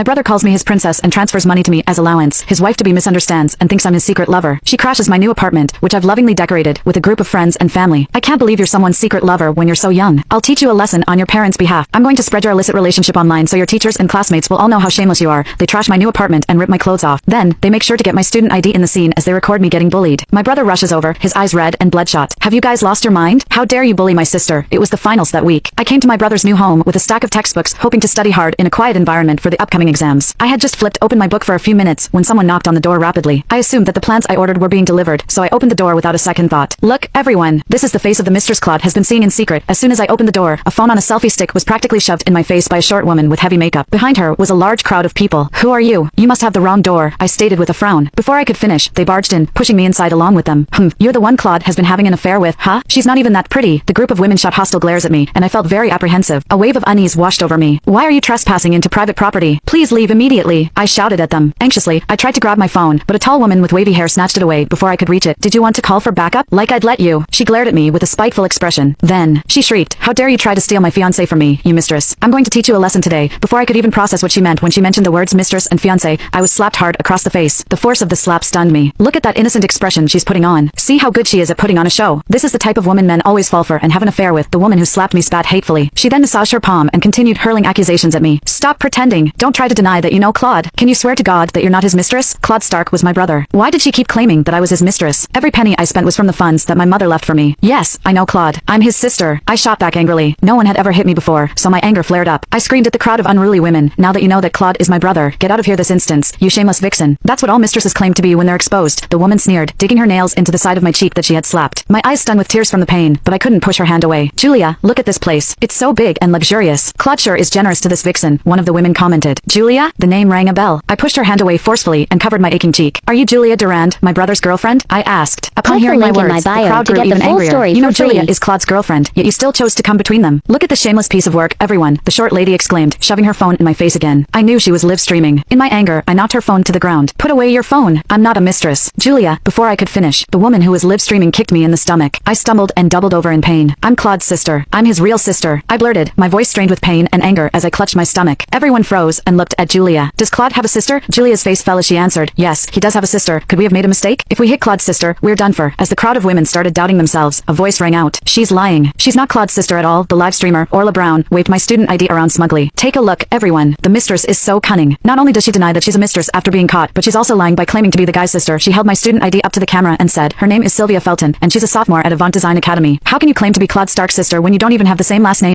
My brother calls me his princess and transfers money to me as allowance. His wife to be misunderstands and thinks I'm his secret lover. She crashes my new apartment, which I've lovingly decorated, with a group of friends and family. I can't believe you're someone's secret lover when you're so young. I'll teach you a lesson on your parents' behalf. I'm going to spread your illicit relationship online so your teachers and classmates will all know how shameless you are. They trash my new apartment and rip my clothes off. Then, they make sure to get my student ID in the scene as they record me getting bullied. My brother rushes over, his eyes red and bloodshot. Have you guys lost your mind? How dare you bully my sister? It was the finals that week. I came to my brother's new home with a stack of textbooks, hoping to study hard in a quiet environment for the upcoming exams. I had just flipped open my book for a few minutes when someone knocked on the door rapidly. I assumed that the plants I ordered were being delivered, so I opened the door without a second thought. Look, everyone, this is the face of the mistress Claude has been seeing in secret. As soon as I opened the door, a phone on a selfie stick was practically shoved in my face by a short woman with heavy makeup. Behind her was a large crowd of people. Who are you? You must have the wrong door, I stated with a frown. Before I could finish, they barged in, pushing me inside along with them. You're the one Claude has been having an affair with, huh? She's not even that pretty. The group of women shot hostile glares at me, and I felt very apprehensive. A wave of unease washed over me. Why are you trespassing into private property? Please leave immediately, I shouted at them. Anxiously, I tried to grab my phone, but a tall woman with wavy hair snatched it away before I could reach it. Did you want to call for backup? Like I'd let you. She glared at me with a spiteful expression. Then, she shrieked, how dare you try to steal my fiancé from me, you mistress. I'm going to teach you a lesson today. Before I could even process what she meant when she mentioned the words mistress and fiancé, I was slapped hard across the face. The force of the slap stunned me. Look at that innocent expression she's putting on. See how good she is at putting on a show. This is the type of woman men always fall for and have an affair with. The woman who slapped me spat hatefully. She then massaged her palm and continued hurling accusations at me. Stop pretending. Don't try to deny that you know Claude. Can you swear to God that you're not his mistress? Claude Stark was my brother. Why did she keep claiming that I was his mistress? Every penny I spent was from the funds that my mother left for me. Yes, I know Claude. I'm his sister. I shot back angrily. No one had ever hit me before, so my anger flared up. I screamed at the crowd of unruly women. Now that you know that Claude is my brother, get out of here this instant, you shameless vixen. That's what all mistresses claim to be when they're exposed. The woman sneered, digging her nails into the side of my cheek that she had slapped. My eyes stung with tears from the pain, but I couldn't push her hand away. Julia, look at this place. It's so big and luxurious. Claude sure is generous to this vixen, one of the women commented. Julia? The name rang a bell. I pushed her hand away forcefully and covered my aching cheek. Are you Julia Durand, my brother's girlfriend? I asked. Upon hearing my words, the crowd grew even angrier. You know Julia is Claude's girlfriend, yet you still chose to come between them. Look at this shameless piece of work, everyone, the short lady exclaimed, shoving her phone in my face again. I knew she was live streaming. In my anger, I knocked her phone to the ground. Put away your phone. I'm not a mistress. Julia, before I could finish, the woman who was live streaming kicked me in the stomach. I stumbled and doubled over in pain. I'm Claude's sister. I'm his real sister. I blurted, my voice strained with pain and anger as I clutched my stomach. Everyone froze and looked at Julia. Does Claude have a sister? Julia's face fell as she answered, yes, he does have a sister. Could we have made a mistake? If we hit Claude's sister, we're done for. As the crowd of women started doubting themselves, a voice rang out. She's lying. She's not Claude's sister at all. The live streamer, Orla Brown, waved my student ID around smugly. Take a look, everyone. The mistress is so cunning. Not only does she deny that she's a mistress after being caught, but she's also lying by claiming to be the guy's sister. She held my student ID up to the camera and said, her name is Sylvia Felton, and she's a sophomore at Avant Design Academy. How can you claim to be Claude Stark's sister when you don't even have the same last name?